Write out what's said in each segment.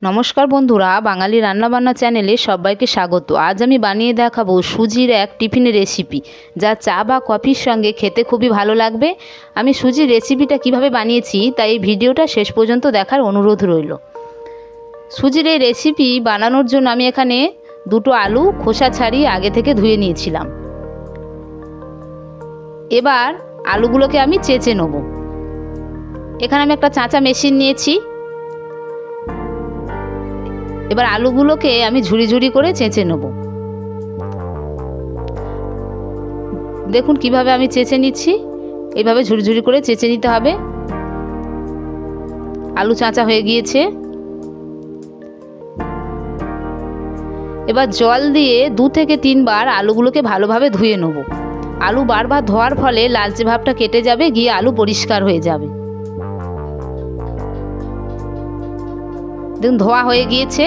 নমস্কার বন্ধুরা, বাঙালি রান্নাবান্না চ্যানেলে সবাইকে স্বাগত। আজ আমি বানিয়ে দেখাবো সুজির এক টিফিনের রেসিপি, যা চা বা কফির সঙ্গে খেতে খুবই ভালো লাগবে। আমি সুজির রেসিপিটা কিভাবে বানিয়েছি তাই এই ভিডিওটা শেষ পর্যন্ত দেখার অনুরোধ রইল। সুজির এই রেসিপি বানানোর জন্য আমি এখানে দুটো আলু খোসা ছাড়িয়ে আগে থেকে ধুয়ে নিয়েছিলাম। এবার আলুগুলোকে আমি চেঁচে নেব। এখানে আমি একটা চাঁচা মেশিন নিয়েছি। এবার আলুগুলোকে আমি ঝুড়ি ঝুড়ি করে চেঁচে নেব। দেখুন কিভাবে আমি চেঁচে নিচ্ছি। এইভাবে ঝুড়ি ঝুড়ি করে চেঁচে নিতে হবে। আলু চাঁচা হয়ে গিয়েছে। এবার জল দিয়ে 2 থেকে 3 বার আলুগুলোকে ভালোভাবে ধুয়ে নেব। আলু বারবার ধোয়ার ফলে লালচে ভাবটা কেটে যাবে, গিয়ে আলু পরিষ্কার হয়ে যাবে। দেখুন ধোয়া হয়ে গিয়েছে,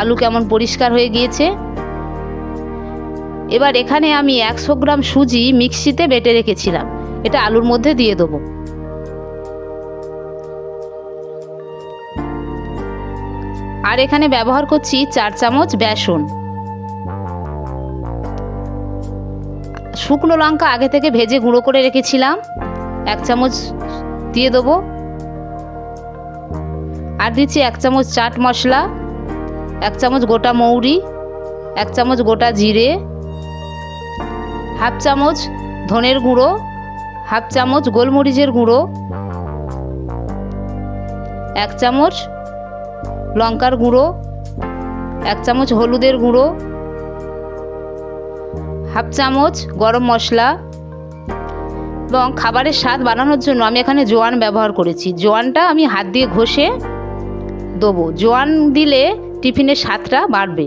আলু কেমন পরিষ্কার হয়ে গিয়েছে। এবার এখানে আমি 100 গ্রাম সুজি মিক্সিতে বেটে রেখেছিলাম, এটা আলুর মধ্যে দিয়ে দেবো। আর এখানে ব্যবহার করছি 4 চামচ বেসন। শুকনো লঙ্কা আগে থেকে ভেজে গুঁড়ো করে রেখেছিলাম, 1 চামচ দিয়ে দেবো। আর দিচ্ছি 1 চামচ চাট মশলা, 1 চামচ গোটা মৌরি, 1 চামচ গোটা জিরে, হাফ চামচ ধনের গুঁড়ো, হাফ চামচ গোলমরিচের গুঁড়ো, 1 চামচ লঙ্কার গুঁড়ো, 1 চামচ হলুদের গুঁড়ো, হাফ চামচ গরম মশলা। এবং খাবারের স্বাদ বাড়ানোর জন্য আমি এখানে জোয়ান ব্যবহার করেছি। জোয়ানটা আমি হাত দিয়ে ঘষে দেবো। জোয়ান দিলে টিফিনের স্বাদটা বাড়বে।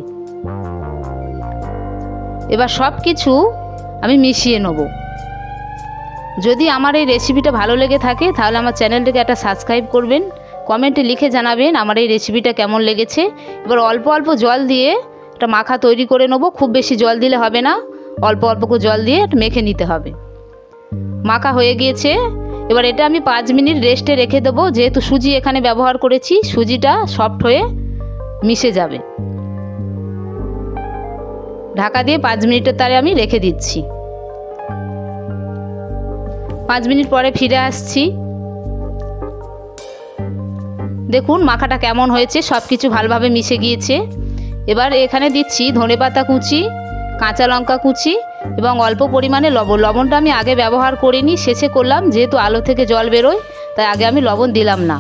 এবার সব কিছু আমি মিশিয়ে নেব। যদি আমার এই রেসিপিটা ভালো লেগে থাকে তাহলে আমার চ্যানেলটাকে একটা সাবস্ক্রাইব করবেন, কমেন্টে লিখে জানাবেন আমার এই রেসিপিটা কেমন লেগেছে। এবার অল্প অল্প জল দিয়ে একটা মাখা তৈরি করে নেব। খুব বেশি জল দিলে হবে না, অল্প অল্প করে জল দিয়ে মেখে নিতে হবে। মাখা হয়ে গিয়েছে। এবার এটা আমি 5 মিনিট রেস্টে রেখে দেবো। যেহেতু সুজি এখানে ব্যবহার করেছি, সুজিটা সফট হয়ে মিশে যাবে। ঢাকা দিয়ে 5 মিনিটের তারে আমি রেখে দিচ্ছি। 5 মিনিট পরে ফিরে আসছি। দেখুন মাখাটা কেমন হয়েছে, সব কিছু ভালোভাবে মিশে গিয়েছে। এবার এখানে দিচ্ছি ধনেপাতা কুচি, কাঁচা লঙ্কা কুচি এবং অল্প পরিমাণে লবণ। লবণটা আমি আগে ব্যবহার করিনি, শেষে করলাম, যেহেতু আলু থেকে জল বেরোয় তাই আগে আমি লবণ দিলাম না।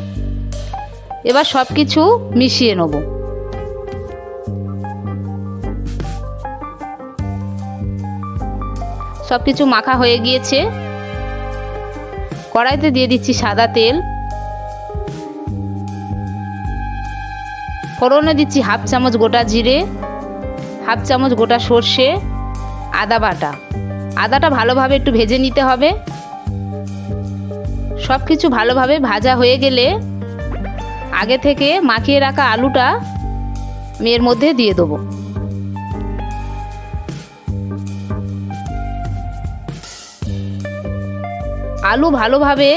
এবার সব কিছু মিশিয়ে নেব। সব কিছু মাখা হয়ে গিয়েছে। কড়াইতে দিয়ে দিচ্ছি সাদা তেল। ফোড়নে দিচ্ছি হাফ চামচ গোটা জিরে, হাফ চামচ গোটা সর্ষে, আদা বাটা। আদাটা ভালোভাবে একটু ভেজে নিতে হবে। সব কিছু ভালোভাবে ভাজা হয়ে গেলে আগে থেকে মাখিয়ে রাখা আলুটা আমি এর মধ্যে দিয়ে দেবো। আলু ভালোভাবে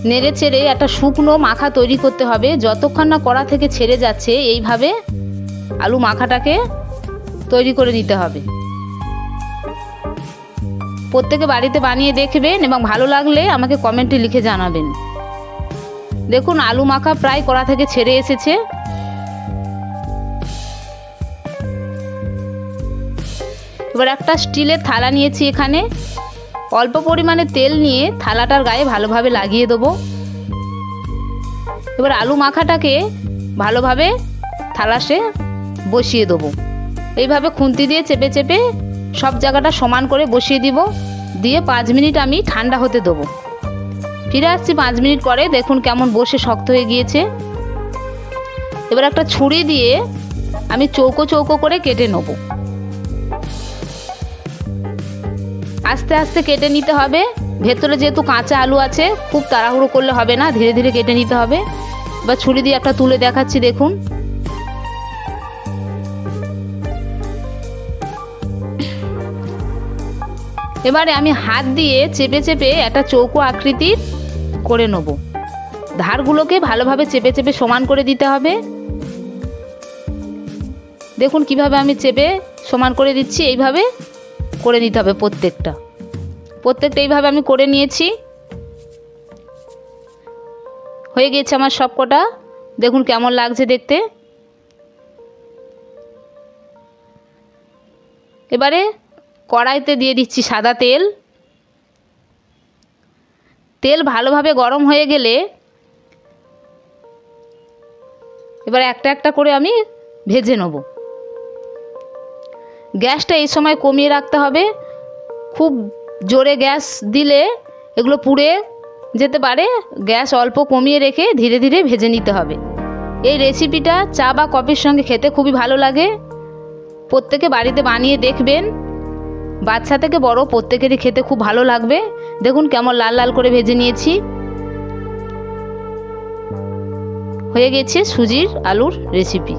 নেড়ে চেড়ে একটা শুকনো মাখা তৈরি করতে হবে। যতক্ষণ না কড়া থেকে ছেড়ে যাচ্ছে এইভাবে আলু মাখাটাকে তৈরি করে নিতে হবে। প্রত্যেকে বাড়িতে বানিয়ে দেখবেন এবং ভালো লাগলে আমাকে কমেন্টে লিখে জানাবেন। দেখুন আলু মাখা প্রায় কড়া থেকে ছেড়ে এসেছে। এবার একটা স্টিলের থালা নিয়েছি, এখানে অল্প পরিমাণে তেল নিয়ে থালাটার গায়ে ভালোভাবে লাগিয়ে দেবো। এবার আলু মাখাটাকে ভালোভাবে থালাসে বসিয়ে দেবো। এইভাবে খুন্তি দিয়ে চেপে চেপে সব জায়গাটা সমান করে বসিয়ে দিব। দিয়ে 5 মিনিট আমি ঠান্ডা হতে দেবো। ফিরে আসছি 5 মিনিট পরে। দেখুন কেমন বসে শক্ত হয়ে গিয়েছে। এবার একটা ছুরি দিয়ে আমি চৌকো চৌকো করে কেটে নেব। আস্তে আস্তে কেটে নিতে হবে। ভেতরে যেহেতু কাঁচা আলু আছে, খুব তাড়াহুড়ো করলে হবে না, ধীরে ধীরে কেটে নিতে হবে। এবার ছুরি দিয়ে একটা তুলে দেখাচ্ছি, দেখুন। এবারে আমি হাত দিয়ে চেপে চেপে একটা চৌকো আকৃতির করে নেব। ধারগুলোকে ভালোভাবে চেপে চেপে সমান করে দিতে হবে। দেখুন কিভাবে আমি চেপে সমান করে দিচ্ছি। এইভাবে করে নিতে হবে প্রত্যেকটা এইভাবে আমি করে নিয়েছি। হয়ে গেছে আমার সব কটা। দেখুন কেমন লাগছে দেখতে। এবারে কড়াইতে দিয়ে দিচ্ছি সাদা তেল। তেল ভালোভাবে গরম হয়ে গেলে এবার একটা একটা করে আমি ভেজে নেব। গ্যাসটা এই সময় কমিয়ে রাখতে হবে। খুব জোরে গ্যাস দিলে এগুলো পুড়ে যেতে পারে। গ্যাস অল্প কমিয়ে রেখে ধীরে ধীরে ভেজে নিতে হবে। এই রেসিপিটা চা বা কফির সঙ্গে খেতে খুবই ভালো লাগে। প্রত্যেকে বাড়িতে বানিয়ে দেখবেন। বাচ্চা থেকে বড় প্রত্যেকেরই খেতে খুব ভালো লাগবে। দেখুন কেমন লাল লাল করে ভেজে নিয়েছি। হয়ে গেছে সুজির আলুর রেসিপি।